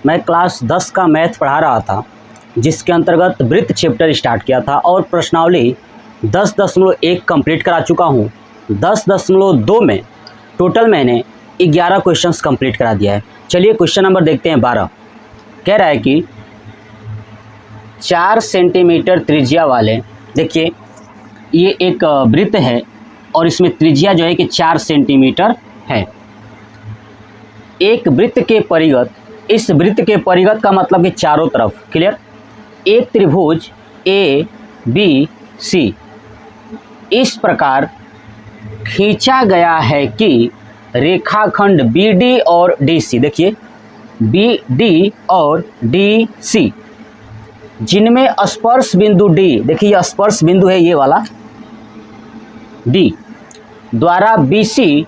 मैं क्लास 10 का मैथ पढ़ा रहा था, जिसके अंतर्गत वृत्त चैप्टर स्टार्ट किया था और प्रश्नावली 10.1 कंप्लीट करा चुका हूँ। 10.2 में टोटल मैंने 11 क्वेश्चंस कंप्लीट करा दिया है। चलिए क्वेश्चन नंबर देखते हैं 12। कह रहा है कि 4 सेंटीमीटर त्रिज्या वाले, देखिए ये एक वृत्त है और इसमें त्रिज्या जो है कि 4 सेंटीमीटर है। एक वृत्त के परिगत, इस वृत्त के परिगत का मतलब कि चारों तरफ, क्लियर। एक त्रिभुज ए बी सी इस प्रकार खींचा गया है कि रेखाखंड बी डी और डी सी, देखिए बी डी और डी सी जिनमें स्पर्श बिंदु डी, देखिए ये स्पर्श बिंदु है ये वाला डी, द्वारा बी सी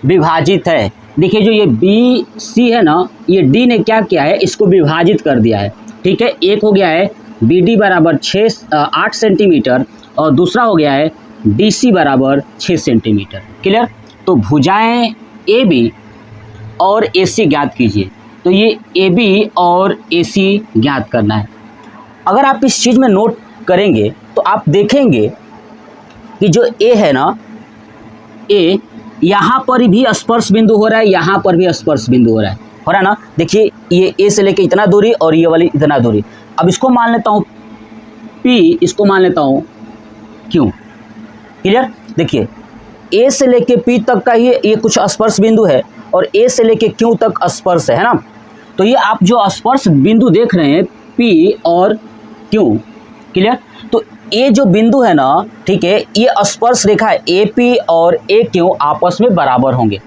विभाजित है। देखिए जो ये बी सी है ना, ये डी ने क्या किया है, इसको विभाजित कर दिया है। ठीक है, एक हो गया है बी डी बराबर 8 सेंटीमीटर और दूसरा हो गया है डी सी बराबर 6 सेंटीमीटर, क्लियर। तो भुजाएं ए बी और ए सी ज्ञात कीजिए। तो ये ए बी और ए सी ज्ञात करना है। अगर आप इस चीज़ में नोट करेंगे तो आप देखेंगे कि जो ए है ना, ए यहाँ पर भी स्पर्श बिंदु हो रहा है, यहाँ पर भी स्पर्श बिंदु हो रहा है ना। देखिए ये ए से लेके इतना दूरी और ये वाली इतना दूरी। अब इसको मान लेता हूँ P, इसको मान लेता हूँ Q, क्लियर। देखिए ए से लेके P तक का ये कुछ स्पर्श बिंदु है और ए से लेके Q तक स्पर्श है ना। तो ये आप जो स्पर्श बिंदु देख रहे हैं P और Q, क्लियर। तो ये जो बिंदु है ना, ठीक है, ये स्पर्श रेखा ए पी और ए क्यू आपस में बराबर होंगे।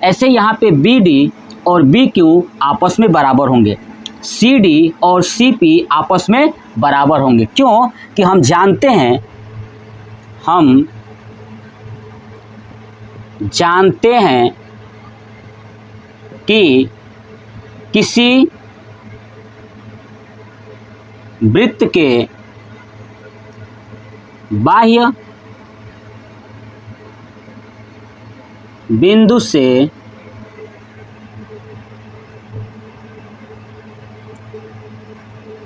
ऐसे यहाँ पे बी डी और बी क्यू आपस में बराबर होंगे, सी डी और सी पी आपस में बराबर होंगे। क्यों कि हम जानते हैं कि किसी वृत्त के बाह्य बिंदु से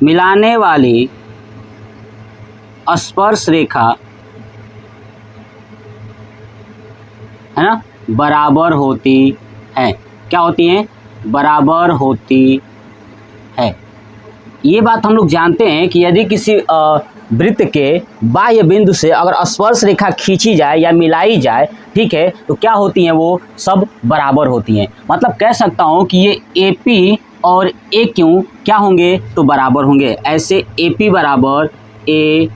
मिलाने वाली स्पर्श रेखा है ना बराबर होती है। क्या होती हैं? बराबर होती है। ये बात हम लोग जानते हैं कि यदि किसी वृत्त के बाह्य बिंदु से अगर स्पर्श रेखा खींची जाए या मिलाई जाए, ठीक है, तो क्या होती हैं, वो सब बराबर होती हैं। मतलब कह सकता हूँ कि ये ए पी और ए क्यू क्या होंगे, तो बराबर होंगे। ऐसे ए पी बराबर ए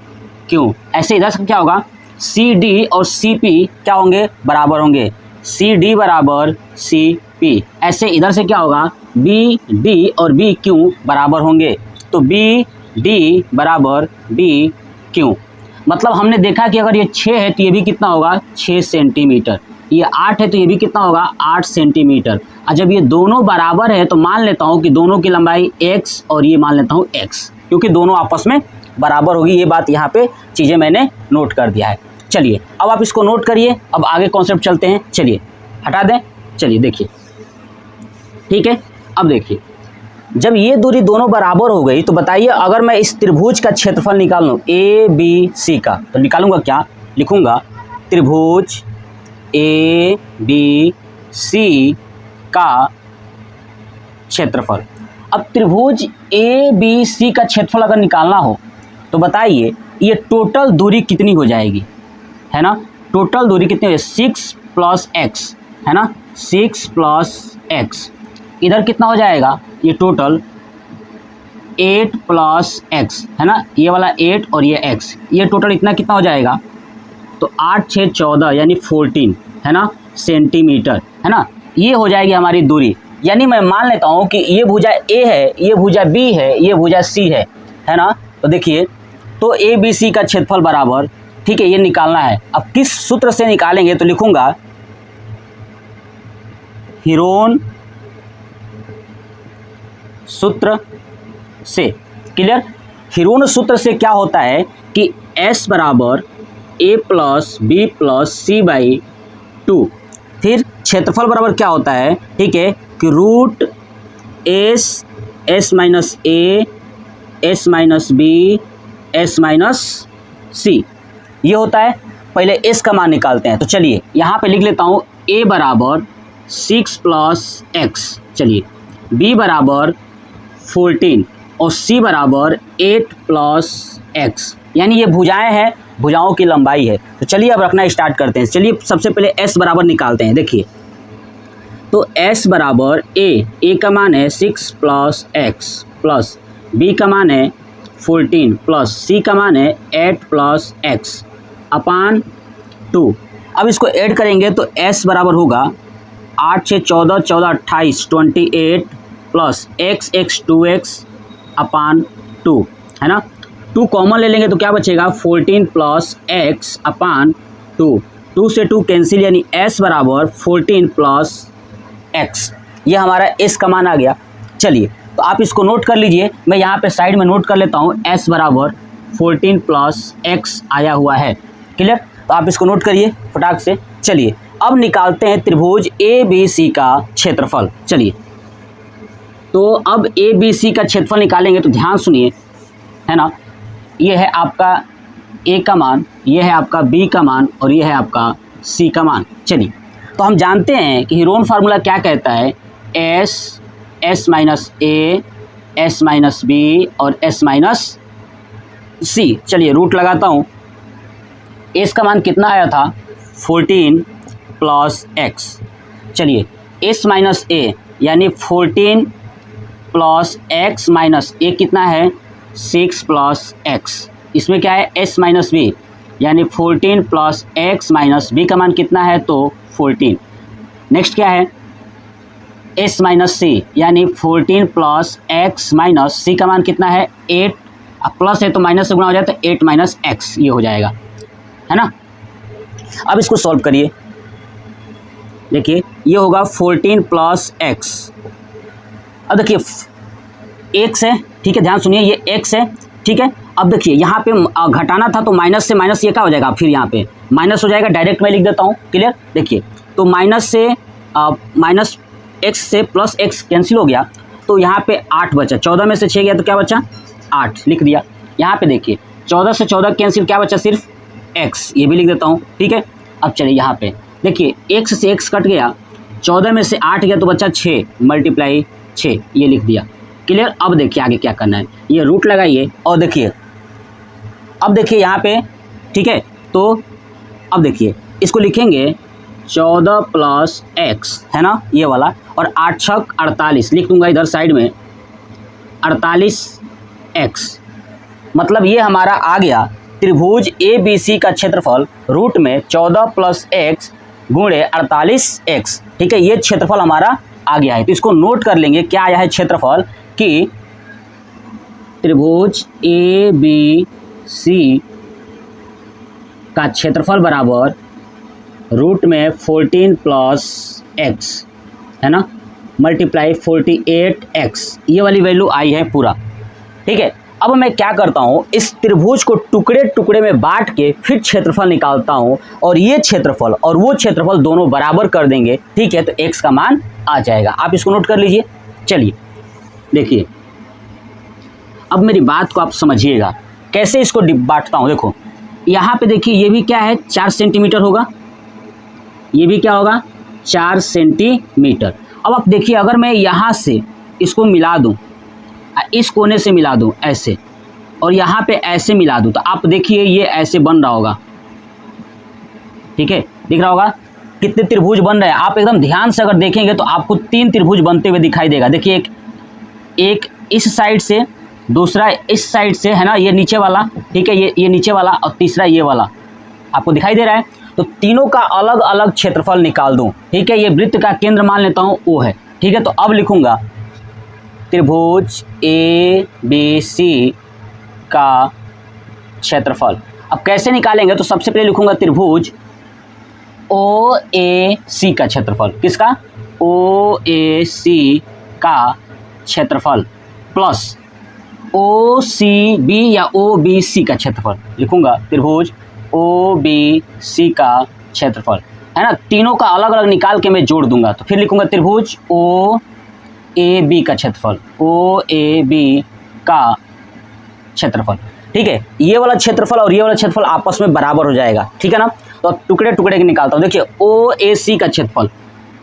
क्यू, ऐसे इधर से क्या होगा, सी डी और सी पी क्या होंगे, बराबर होंगे। सी डी बराबर सी पी, ऐसे इधर से क्या होगा, बी डी और बी क्यू बराबर होंगे। तो बी डी बराबर डी क्यू। मतलब हमने देखा कि अगर ये 6 है तो ये भी कितना होगा, 6 सेंटीमीटर। ये 8 है तो ये भी कितना होगा, 8 सेंटीमीटर। और जब ये दोनों बराबर है तो मान लेता हूँ कि दोनों की लंबाई x और ये मान लेता हूँ x, क्योंकि दोनों आपस में बराबर होगी। ये बात यहाँ पे चीज़ें मैंने नोट कर दिया है। चलिए अब आप इसको नोट करिए, अब आगे कॉन्सेप्ट चलते हैं। चलिए हटा दें, चलिए देखिए, ठीक है। अब देखिए जब ये दूरी दोनों बराबर हो गई तो बताइए अगर मैं इस त्रिभुज का क्षेत्रफल निकाल लूँ ए बी सी का, तो निकालूंगा क्या, लिखूंगा त्रिभुज ए बी सी का क्षेत्रफल। अब त्रिभुज ए बी सी का क्षेत्रफल अगर निकालना हो तो बताइए ये टोटल दूरी कितनी हो जाएगी, है ना। टोटल दूरी कितनी है, 6 + x, है ना, 6 + x। इधर कितना हो जाएगा, ये टोटल 8 + x, है ना, ये वाला 8 और ये x, ये टोटल इतना कितना हो जाएगा, तो 8 × 6 = 14 यानी 14, है ना, सेंटीमीटर, है ना। ये हो जाएगी हमारी दूरी। यानी मैं मान लेता हूँ कि ये भुजा ए है, ये भुजा बी है, ये भुजा सी है ना। तो देखिए तो ए बी सी का क्षेत्रफल बराबर, ठीक है, ये निकालना है। अब किस सूत्र से निकालेंगे, तो लिखूंगा हीरोन सूत्र से, क्लियर। हीरोन सूत्र से क्या होता है कि S बराबर A + B + C/2, फिर क्षेत्रफल बराबर क्या होता है, ठीक है, कि √S s minus a, s minus b, s minus c, ये होता है। पहले एस का मान निकालते हैं, तो चलिए यहाँ पे लिख लेता हूँ ए बराबर 6 प्लस एक्स, चलिए बी बराबर 14 और सी बराबर 8 प्लस एक्स, यानी ये भुजाएं हैं, भुजाओं की लंबाई है। तो चलिए अब रखना स्टार्ट करते हैं। चलिए सबसे पहले एस बराबर निकालते हैं। देखिए तो एस बराबर ए का मान है 6 प्लस एक्स प्लस बी का मान है 14 प्लस सी का मान है 8 प्लस एक्स अपान 2। अब इसको ऐड करेंगे तो एस बराबर होगा 8 से 14, 14 28 28 प्लस एक्स एक्स 2x अपान 2, है ना। 2 कॉमन ले लेंगे तो क्या बचेगा 14 प्लस एक्स अपान 2, 2 से 2 कैंसिल, यानी s बराबर 14 प्लस एक्स, ये हमारा s का मान आ गया। चलिए तो आप इसको नोट कर लीजिए, मैं यहाँ पे साइड में नोट कर लेता हूँ s बराबर 14 प्लस एक्स आया हुआ है। क्लियर, तो आप इसको नोट करिए फटाक से। चलिए अब निकालते हैं त्रिभुज ए बी सी का क्षेत्रफल। चलिए तो अब ए बी सी का क्षेत्रफल निकालेंगे, तो ध्यान सुनिए, है ना। ये है आपका ए का मान, ये है आपका बी का मान और ये है आपका सी का मान। चलिए तो हम जानते हैं कि हीरोन फार्मूला क्या कहता है, S minus a, s minus B और एस माइनस सी। चलिए रूट लगाता हूँ। एस का मान कितना आया था 14 प्लस एक्स। चलिए एस माइनस ए यानी 14 प्लस एक्स माइनस ए कितना है 6 प्लस एक्स। इसमें क्या है एस माइनस बी यानी 14 प्लस एक्स माइनस बी का मान कितना है तो 14। नेक्स्ट क्या है एस माइनस सी यानी 14 प्लस एक्स माइनस सी का मान कितना है 8, अब प्लस है तो माइनस से गुणा हो जाए तो 8 माइनस एक्स, ये हो जाएगा, है ना। अब इसको सॉल्व करिए। देखिए ये होगा 14 प्लस एक्स। अब देखिए एक्स है, ठीक है, ध्यान सुनिए, ये एक्स है, ठीक है। अब देखिए यहाँ पे घटाना था तो माइनस से माइनस ये क्या हो जाएगा, फिर यहाँ पे माइनस हो जाएगा, डायरेक्ट मैं लिख देता हूँ। क्लियर, देखिए तो माइनस से माइनस एक्स से प्लस एक्स कैंसिल हो गया, तो यहाँ पे 8 बचा, 14 में से 6 गया तो क्या बचा 8, लिख दिया। यहाँ पे देखिए 14 से 14 कैंसिल, क्या बचा सिर्फ एक्स, ये भी लिख देता हूँ, ठीक है। अब चलिए यहाँ पे देखिए एक्स से एक्स कट गया, 14 में से 8 गया तो बचा 6 मल्टीप्लाई 6, ये लिख दिया। क्लियर, अब देखिए आगे क्या करना है, ये रूट लगाइए और देखिए अब देखिए यहाँ पे, ठीक है। तो अब देखिए इसको लिखेंगे 14 प्लस एक्स, है ना, ये वाला, और 8 छक 48 लिख दूंगा इधर साइड में 48 एक्स। मतलब ये हमारा आ गया त्रिभुज ए बी सी का क्षेत्रफल रूट में 14 प्लस एक्स गुणे 48 एक्स, ठीक है, ये क्षेत्रफल हमारा आ गया है। तो इसको नोट कर लेंगे, क्या आया है क्षेत्रफल कि त्रिभुज ए बी सी का क्षेत्रफल बराबर रूट में 14 प्लस एक्स, है ना, मल्टीप्लाई 48 एक्स, ये वाली वैल्यू आई है पूरा, ठीक है। अब मैं क्या करता हूँ, इस त्रिभुज को टुकड़े टुकड़े में बांट के फिर क्षेत्रफल निकालता हूँ, और ये क्षेत्रफल और वो क्षेत्रफल दोनों बराबर कर देंगे, ठीक है, तो एक्स का मान आ जाएगा। आप इसको नोट कर लीजिए। चलिए देखिए अब मेरी बात को आप समझिएगा, कैसे इसको बांटता हूँ। देखो यहाँ पे देखिए, ये भी क्या है 4 सेंटीमीटर होगा, ये भी क्या होगा 4 सेंटीमीटर। अब आप देखिए अगर मैं यहाँ से इसको मिला दूँ, इस कोने से मिला दूँ ऐसे, और यहाँ पे ऐसे मिला दूँ, तो आप देखिए ये ऐसे बन रहा होगा, ठीक है, दिख रहा होगा कितने त्रिभुज बन रहे हैं। आप एकदम ध्यान से अगर देखेंगे तो आपको 3 त्रिभुज बनते हुए दिखाई देगा। देखिए एक इस साइड से, दूसरा इस साइड से, है ना, ये नीचे वाला, ठीक है, ये नीचे वाला, और तीसरा ये वाला आपको दिखाई दे रहा है। तो तीनों का अलग अलग क्षेत्रफल निकाल दूं, ठीक है। ये वृत्त का केंद्र मान लेता हूँ ओ है, ठीक है। तो अब लिखूंगा त्रिभुज ए बी सी का क्षेत्रफल। अब कैसे निकालेंगे, तो सबसे पहले लिखूंगा त्रिभुज ओ ए सी का क्षेत्रफल। किसका, ओ ए सी का क्षेत्रफल प्लस ओ सी बी या ओ बी सी का क्षेत्रफल। लिखूंगा त्रिभुज ओ बी सी का क्षेत्रफल, है ना। तीनों का अलग अलग निकाल के मैं जोड़ दूंगा, तो फिर लिखूंगा त्रिभुज ओ ए बी का क्षेत्रफल, ओ ए बी का क्षेत्रफल। ठीक है, ये वाला क्षेत्रफल और ये वाला क्षेत्रफल आपस में बराबर हो जाएगा। ठीक है ना, तो अब टुकड़े टुकड़े के निकालता हूँ। देखिए ओ ए सी का क्षेत्रफल,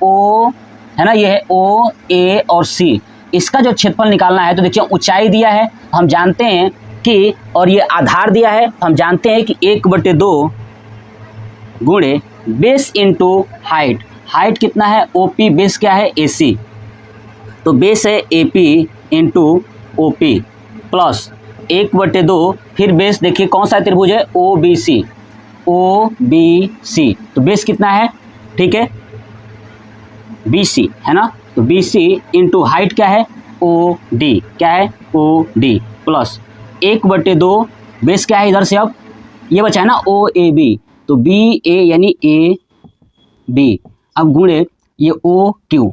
ओ है ना, ये है ओ ए और सी, इसका जो क्षेत्रफल निकालना है तो देखिए ऊंचाई दिया है हम जानते हैं कि, और ये आधार दिया है हम जानते हैं कि 1/2 गुणे बेस इंटू हाइट। हाइट कितना है ओपी, बेस क्या है एसी, तो बेस है एपी इंटू ओपी प्लस 1/2, फिर बेस देखिए कौन सा त्रिभुज है O B C, O B C, तो बेस कितना है, ठीक है बी सी है ना, तो बी सी इंटू हाइट क्या है ओ डी, क्या है ओ डी प्लस 1/2, बेस क्या है इधर से अब ये बचा है ना ओ ए बी, तो बी ए यानी ए बी, अब गुणे ये ओ क्यू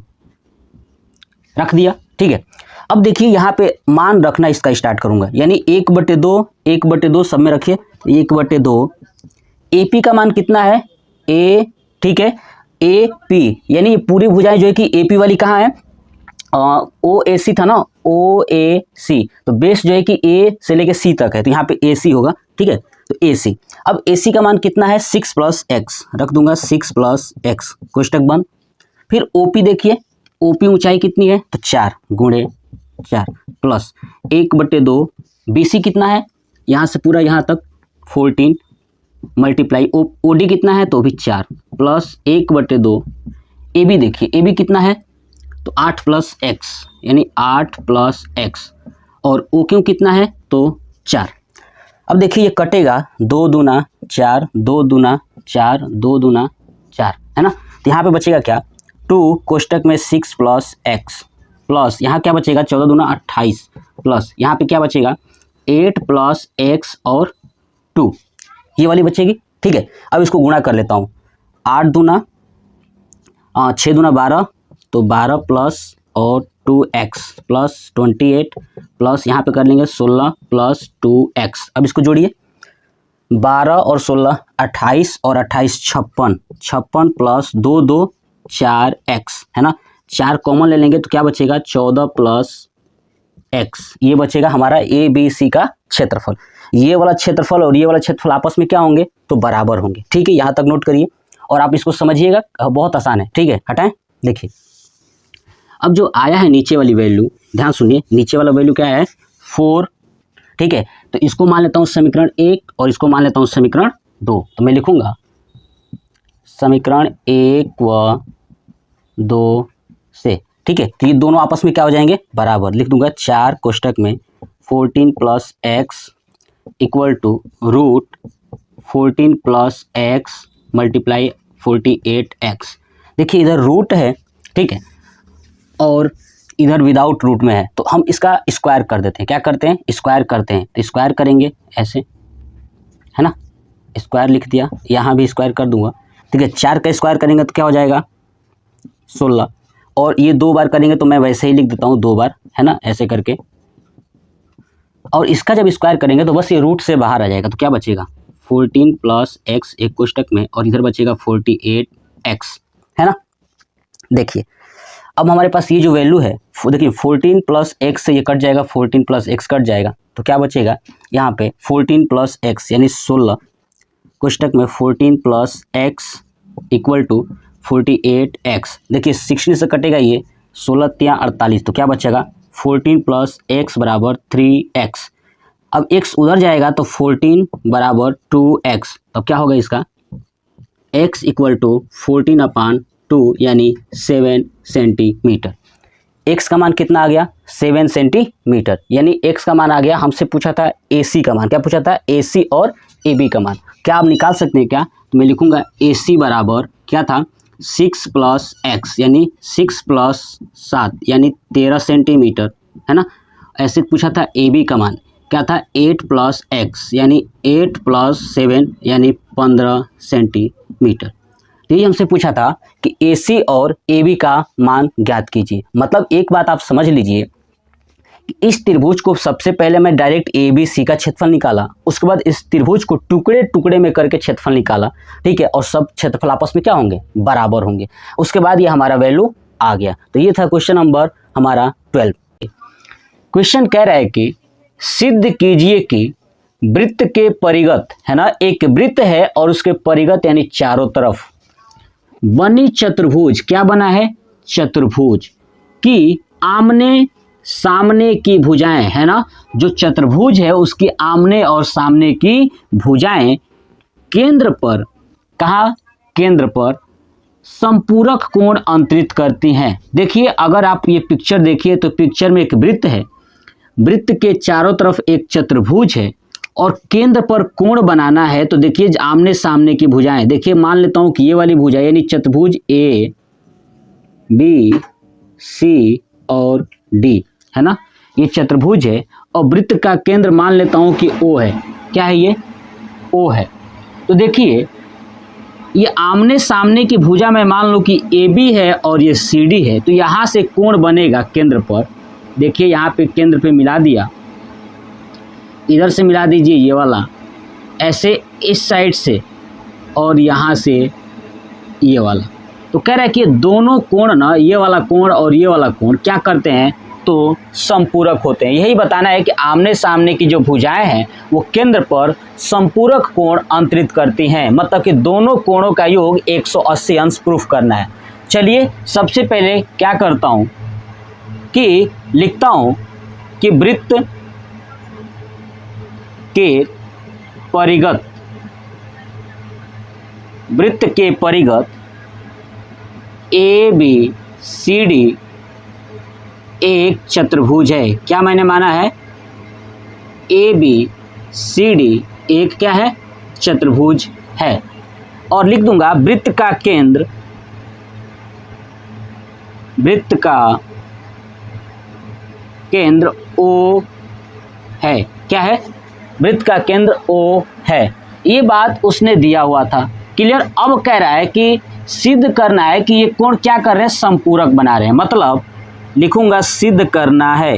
रख दिया। ठीक है, अब देखिए यहाँ पे मान रखना इसका स्टार्ट करूँगा, यानी 1/2 सब में रखिए, 1/2 ए पी का मान कितना है ए, ठीक है ए पी, यानी ये पूरी भुजाएं जो है कि ए पी वाली कहाँ है ओ ए सी था ना, ओ ए सी, तो बेस जो है कि ए से लेके सी तक है, तो यहाँ पे ए सी होगा। ठीक है, तो ए सी, अब ए सी का मान कितना है 6 + x रख दूंगा, 6 + x कोष्टक बंद। फिर ओ पी देखिए, ओ पी ऊंचाई कितनी है तो 4 गुणे 4 प्लस 1/2, बी सी कितना है यहाँ से पूरा यहाँ तक 14 मल्टीप्लाई ओ डी कितना है तो भी 4 प्लस 1/2, ए बी देखिए ए बी कितना है तो 8 + x यानी 8 + x, और ओ क्यू कितना है तो 4। अब देखिए ये कटेगा 2 दूना 4, 2 दूना 4, 2 दूना 4 है ना, तो यहाँ पे बचेगा क्या 2 कोष्टक में 6 + x प्लस यहाँ क्या बचेगा 14 दूना 28 प्लस यहाँ पे क्या बचेगा 8 + x और 2, ये वाली बचेगी। ठीक है, अब इसको गुणा कर लेता हूँ, 8 दूना 6 दूना 12, तो 12 प्लस और 2x प्लस 28 प्लस यहाँ पे कर लेंगे 16 + 2x। अब इसको जोड़िए 12 और 16 28 और 28 56 प्लस 2 2 4x है ना, 4 कॉमन ले लेंगे तो क्या बचेगा 14 + x, ये बचेगा हमारा ए बी सी का क्षेत्रफल। ये वाला क्षेत्रफल और ये वाला क्षेत्रफल आपस में क्या होंगे तो बराबर होंगे। ठीक है, यहाँ तक नोट करिए और आप इसको समझिएगा, बहुत आसान है। ठीक है, हटाएं, देखिए अब जो आया है नीचे वाली वैल्यू, ध्यान सुनिए, नीचे वाला वैल्यू क्या है 4। ठीक है, तो इसको मान लेता हूँ समीकरण 1 और इसको मान लेता हूँ समीकरण 2, तो मैं लिखूंगा समीकरण 1 व 2 से। ठीक है, तो ये दोनों आपस में क्या हो जाएंगे बराबर, लिख दूंगा 4 कोष्टक में 14 + x equal to root 14 + x multiply 48x। देखिए इधर रूट है, ठीक है, और इधर विदाउट रूट में है, तो हम इसका स्क्वायर कर देते हैं। क्या करते हैं स्क्वायर करते हैं, तो स्क्वायर करेंगे ऐसे है ना, स्क्वायर लिख दिया, यहाँ भी स्क्वायर कर दूंगा। ठीक है, 4 का स्क्वायर करेंगे तो क्या हो जाएगा 16, और ये 2 बार करेंगे तो मैं वैसे ही लिख देता हूँ 2 बार है ना, ऐसे करके, और इसका जब स्क्वायर करेंगे तो बस ये रूट से बाहर आ जाएगा, तो क्या बचेगा 14 + x एक कोष्टक में, और इधर बचेगा 48x है ना। देखिए अब हमारे पास ये जो वैल्यू है, देखिए 14 + x से ये कट जाएगा, 14 + x कट जाएगा, तो क्या बचेगा यहाँ पे 14 + x यानी 16 कोष्टक में 14 + x इक्वल टू 48x। देखिए 16 से कटेगा ये 16 × 48, तो क्या बचेगा 14 + x = 3x। अब x उधर जाएगा तो 14 = 2x, तब क्या होगा इसका x = 14/2 यानी 7 सेंटीमीटर। x का मान कितना आ गया 7 सेंटीमीटर, यानी x का मान आ गया, हमसे पूछा था AC का मान, क्या पूछा था AC और AB का मान, क्या आप निकाल सकते हैं क्या, तो मैं लिखूंगा AC बराबर क्या था 6 + x यानी 6 + 7 यानी 13 सेंटीमीटर है ना। ऐसे पूछा था AB का मान क्या था 8 + x यानी 8 + 7 यानी 15 सेंटीमीटर। यही हमसे पूछा था कि AC और AB का मान ज्ञात कीजिए। मतलब एक बात आप समझ लीजिए कि इस त्रिभुज को सबसे पहले मैं डायरेक्ट ABC का क्षेत्रफल निकाला, उसके बाद इस त्रिभुज को टुकड़े टुकड़े में करके क्षेत्रफल निकाला, ठीक है, और सब क्षेत्रफल आपस में क्या होंगे बराबर होंगे। उसके बाद ये हमारा वैल्यू आ गया। तो ये था क्वेश्चन नंबर हमारा 12। क्वेश्चन कह रहा है कि सिद्ध कीजिए कि वृत्त के परिगत, है ना, एक वृत्त है और उसके परिगत यानी चारों तरफ बनी चतुर्भुज, क्या बना है, चतुर्भुज की आमने सामने की भुजाएं, है ना, जो चतुर्भुज है उसकी आमने और सामने की भुजाएं केंद्र पर, कहा, केंद्र पर संपूरक कोण अंतरित करती हैं। देखिए अगर आप ये पिक्चर देखिए तो पिक्चर में एक वृत्त है, वृत्त के चारों तरफ एक चतुर्भुज है और केंद्र पर कोण बनाना है। तो देखिए आमने सामने की भुजाएं, देखिए मान लेता हूं कि ये वाली भुजा यानी चतुर्भुज ए बी सी और डी, है ना, ये चतुर्भुज है और वृत्त का केंद्र मान लेता हूं कि ओ है। क्या है ये, ओ है। तो देखिए ये आमने सामने की भुजा में मान लो कि ए बी है और ये सी डी है, तो यहाँ से कोण बनेगा केंद्र पर। देखिए यहाँ पे केंद्र पे मिला दिया, इधर से मिला दीजिए ये वाला, ऐसे इस साइड से और यहाँ से ये वाला। तो कह रहा है कि दोनों कोण ना, ये वाला कोण और ये वाला कोण क्या करते हैं, तो संपूरक होते हैं। यही बताना है कि आमने सामने की जो भुजाएं हैं वो केंद्र पर संपूरक कोण अंतरित करती हैं, मतलब कि दोनों कोणों का योग 180 अंश प्रूफ करना है। चलिए सबसे पहले क्या करता हूं कि लिखता हूं कि वृत्त के परिगत, वृत्त के परिगत ए बी सी डी एक चतुर्भुज है। क्या मैंने माना है, ए बी सी डी एक क्या है, चतुर्भुज है। और लिख दूंगा वृत्त का केंद्र, वृत्त का केंद्र ओ है। क्या है, वृत्त का केंद्र ओ है। ये बात उसने दिया हुआ था, क्लियर। अब कह रहा है कि सिद्ध करना है कि ये कोण क्या कर रहे हैं, संपूरक बना रहे हैं। मतलब लिखूंगा सिद्ध करना है,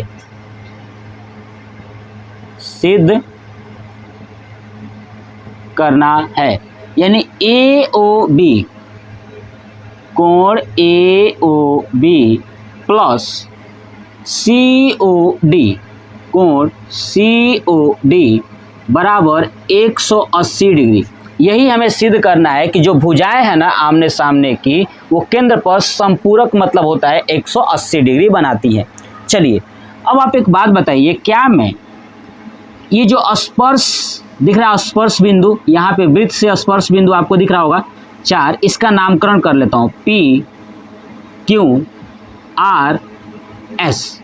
सिद्ध करना है, यानी ए ओ बी, कोण ए ओ बी प्लस सी ओ डी, कोण सी ओ डी बराबर 180 डिग्री। यही हमें सिद्ध करना है कि जो भुजाएं हैं ना आमने सामने की, वो केंद्र पर संपूरक मतलब होता है 180 डिग्री बनाती है। चलिए अब आप एक बात बताइए, क्या मैं ये जो स्पर्श दिख रहा है, स्पर्श बिंदु, यहाँ पे वृत्त से स्पर्श बिंदु आपको दिख रहा होगा 4, इसका नामकरण कर लेता हूँ P Q R S,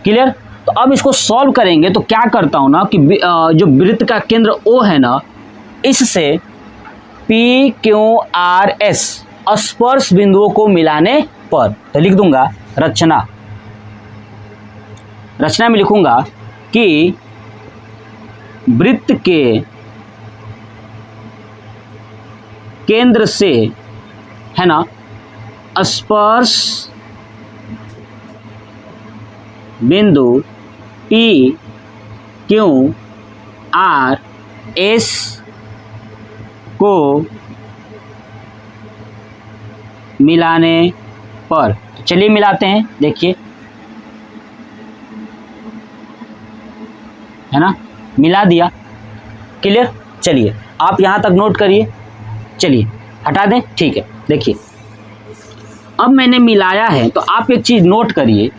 clear. तो अब इसको सॉल्व करेंगे तो क्या करता हूँ ना कि जो वृत्त का केंद्र ओ है ना, इससे पी क्यू आर एस स्पर्श बिंदुओं को मिलाने पर, तो लिख दूंगा रचना, रचना में लिखूंगा कि वृत्त के केंद्र से, है ना, स्पर्श बिंदु पी क्यू आर एस को मिलाने पर, तो चलिए मिलाते हैं। देखिए है ना, मिला दिया, क्लियर। चलिए आप यहां तक नोट करिए, चलिए हटा दें, ठीक है। देखिए अब मैंने मिलाया है, तो आप एक चीज नोट करिए,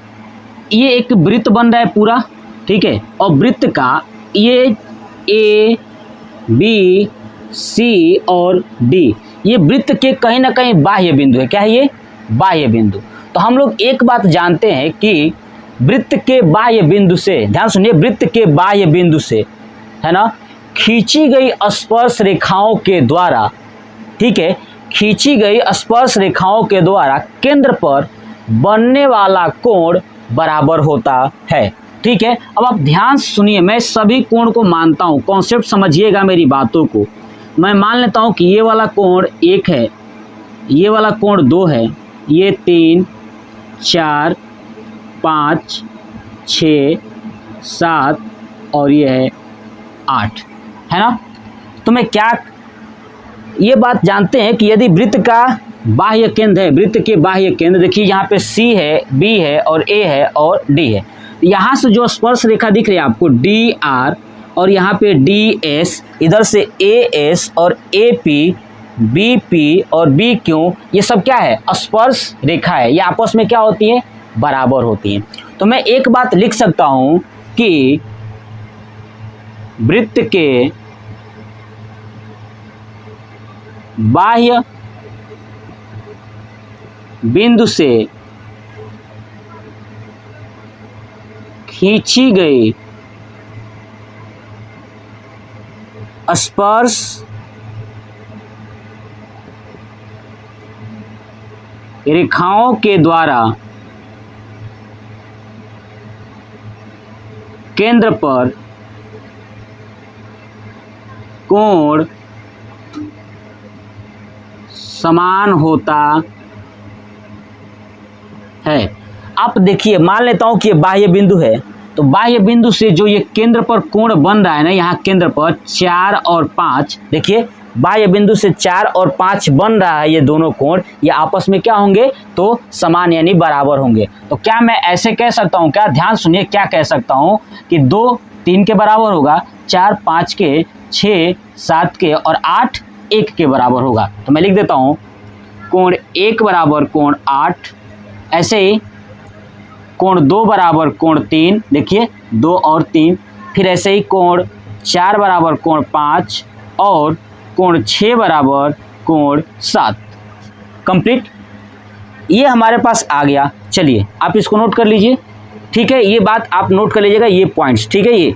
ये एक वृत्त बन रहा है पूरा, ठीक है, और वृत्त का ये ए बी सी और डी, ये वृत्त के कहीं ना कहीं बाह्य बिंदु है। क्या है ये, बाह्य बिंदु। तो हम लोग एक बात जानते हैं कि वृत्त के बाह्य बिंदु से, ध्यान सुनिए, वृत्त के बाह्य बिंदु से, है ना, खींची गई स्पर्श रेखाओं के द्वारा, ठीक है, खींची गई स्पर्श रेखाओं के द्वारा केंद्र पर बनने वाला कोण बराबर होता है, ठीक है। अब आप ध्यान सुनिए, मैं सभी कोण को मानता हूं, कॉन्सेप्ट समझिएगा मेरी बातों को। मैं मान लेता हूं कि ये वाला कोण 1 है, ये वाला कोण 2 है, ये 3 4 5 6 7 और ये है 8, है ना। तो मैं क्या ये बात जानते हैं कि यदि वृत्त का बाह्य केंद्र है, वृत्त के बाह्य केंद्र, देखिए यहाँ पे C है, B है और A है और D है। यहाँ से जो स्पर्श रेखा दिख रही है आपको DR और यहाँ पे DS, इधर से AS और AP, BP और BQ, ये सब क्या है? स्पर्श रेखा है। ये आपस में क्या होती है? बराबर होती है। तो मैं एक बात लिख सकता हूं कि वृत्त के बाह्य बिंदु से खींची गई स्पर्श रेखाओं के द्वारा केंद्र पर कोण समान होता है। आप देखिए, मान लेता हूं कि ये बाह्य बिंदु है, तो बाह्य बिंदु से जो ये केंद्र पर कोण बन रहा है ना, यहाँ केंद्र पर 4 और 5, देखिए बाह्य बिंदु से 4 और 5 बन रहा है, ये दोनों कोण ये आपस में क्या होंगे? तो समान यानी बराबर होंगे। तो क्या मैं ऐसे कह सकता हूँ? क्या, ध्यान सुनिए, क्या कह सकता हूँ कि 2 3 के बराबर होगा, 4 5 के, 6 7 के और 8 1 के बराबर होगा। तो मैं लिख देता हूँ कोण 1 बराबर कोण 8, ऐसे ही कोण 2 बराबर कोण 3, देखिए 2 और 3, फिर ऐसे ही कोण 4 बराबर कोण 5 और कोण 6 बराबर कोण 7। कंप्लीट, ये हमारे पास आ गया। चलिए आप इसको नोट कर लीजिए, ठीक है? ये बात आप नोट कर लीजिएगा, ये पॉइंट्स, ठीक है? ये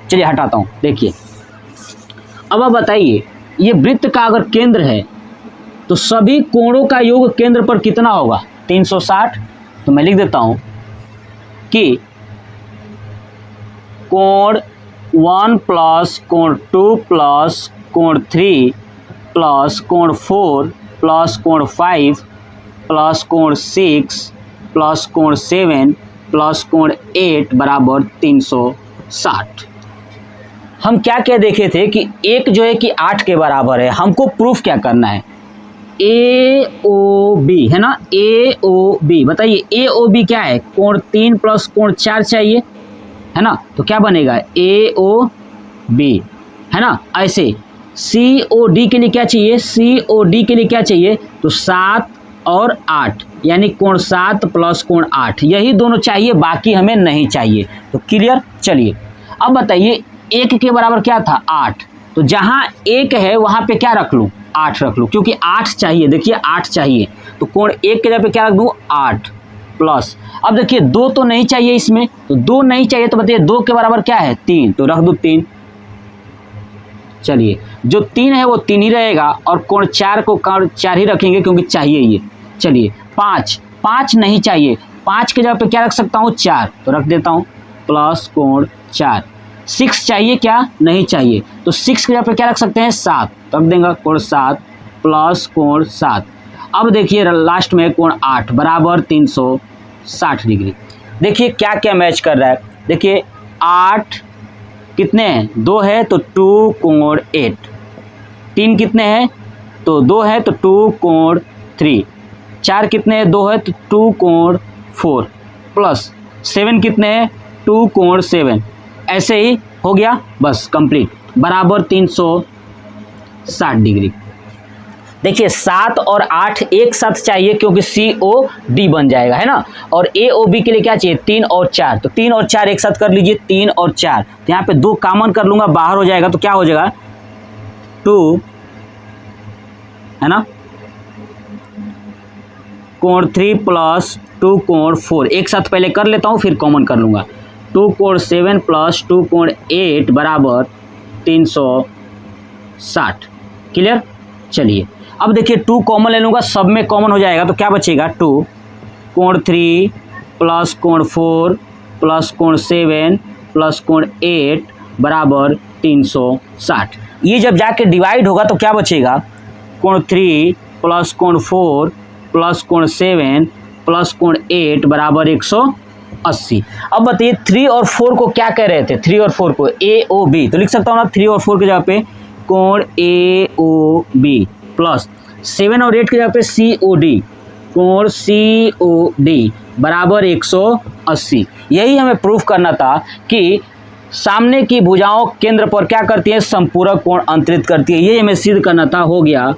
चलिए हटाता हूँ। देखिए अब आप बताइए, ये वृत्त का अगर केंद्र है तो सभी कोणों का योग केंद्र पर कितना होगा? 360। तो मैं लिख देता हूं कि कोण 1 प्लस कोण 2 प्लस कोण 3 प्लस कोण 4 प्लस कोण 5 प्लस कोण 6 प्लस कोण 7 प्लस कोण 8 बराबर 360। हम क्या क्या देखे थे कि एक जो है कि 8 के बराबर है। हमको प्रूफ क्या करना है? AOB है ना, AOB। बताइए AOB क्या है? कोण 3 प्लस कोण 4 चाहिए, है ना? तो क्या बनेगा? AOB, है ना? ऐसे COD के लिए क्या चाहिए? COD के लिए क्या चाहिए? तो 7 और 8 यानी कोण 7 प्लस कोण 8, यही दोनों चाहिए, बाकी हमें नहीं चाहिए। तो क्लियर? चलिए अब बताइए, 1 के बराबर क्या था? 8। तो जहां 1 है वहां पे क्या रख लूं? 8 रख लूं, क्योंकि 8 चाहिए। देखिए 8 चाहिए, तो कोण 1 के जगह पे क्या रख दूं? 8 प्लस। अब देखिए 2 तो नहीं चाहिए इसमें, तो 2 नहीं चाहिए, तो बताइए 2 के बराबर क्या है? 3, तो रख दूं 3। चलिए जो 3 है वो 3 ही रहेगा, और कोण 4 को कोण 4 ही रखेंगे क्योंकि चाहिए ये। चलिए 5 नहीं चाहिए, 5 के जगह पे क्या रख सकता हूँ? 4, तो रख देता हूँ प्लस कोण 4। 6 चाहिए क्या? नहीं चाहिए, तो 6 के जगह पे क्या रख सकते हैं? 7, तो रख देंगे कोण 7 प्लस कोण 7। अब देखिए लास्ट में कोण 8 बराबर 360 डिग्री। देखिए क्या क्या मैच कर रहा है। देखिए 8 कितने हैं? 2 है तो 2 कोण 8, 3 कितने हैं? तो 2 है तो 2 कोण 3, 4 कितने हैं? 2 है तो 2 कोण 4, प्लस 7 कितने हैं? 2 कोण 7। ऐसे ही हो गया, बस कंप्लीट, बराबर 360 डिग्री। देखिए 7 और 8 एक साथ चाहिए क्योंकि COD बन जाएगा, है ना? और AOB के लिए क्या चाहिए? 3 और 4, तो 3 और 4 एक साथ कर लीजिए, 3 और 4। तो यहाँ पे 2 कॉमन कर लूंगा, बाहर हो जाएगा, तो क्या हो जाएगा? 2, है ना, कोण 3 प्लस 2 कोण 4, एक साथ पहले कर लेता हूँ फिर कॉमन कर लूंगा। 2 कोण 7 प्लस 2 कोण 8 बराबर 360। क्लियर? चलिए अब देखिए 2 कॉमन ले लूँगा, सब में कॉमन हो जाएगा, तो क्या बचेगा? 2 कोण 3 प्लस कोण 4 प्लस कोण 7 प्लस कोण 8 बराबर 360। ये जब जाके डिवाइड होगा तो क्या बचेगा? कोण 3 प्लस कोण 4 प्लस कोण 7 प्लस कोण 8 बराबर 180। अब बताइए 3 और 4 को क्या कह रहे थे? 3 और 4 को AOB, तो लिख सकता हूँ ना 3 और 4 के जगह पे कोण AOB प्लस 7 और 8 की जगह पे COD, कोण COD बराबर 180। यही हमें प्रूफ करना था कि सामने की भुजाओं केंद्र पर क्या करती है, संपूरक कोण अंतरित करती है। ये हमें सिद्ध करना था, हो गया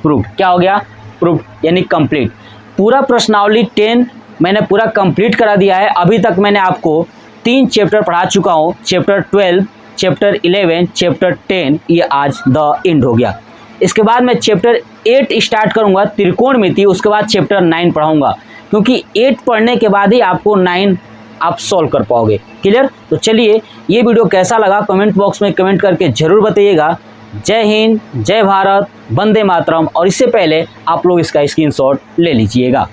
प्रूफ। क्या हो गया, प्रूफ, यानी कंप्लीट। पूरा प्रश्नावली 10 मैंने पूरा कंप्लीट करा दिया है। अभी तक मैंने आपको 3 चैप्टर पढ़ा चुका हूँ, चैप्टर 12, चैप्टर 11, चैप्टर 10, ये आज द एंड हो गया। इसके बाद मैं चैप्टर 8 स्टार्ट करूँगा, त्रिकोणमिति, उसके बाद चैप्टर 9 पढ़ाऊँगा, क्योंकि 8 पढ़ने के बाद ही आपको 9 आप सॉल्व कर पाओगे। क्लियर? तो चलिए, ये वीडियो कैसा लगा कमेंट बॉक्स में कमेंट करके ज़रूर बताइएगा। जय हिंद, जय भारत, वंदे मातरम। और इससे पहले आप लोग इसका स्क्रीनशॉट ले लीजिएगा।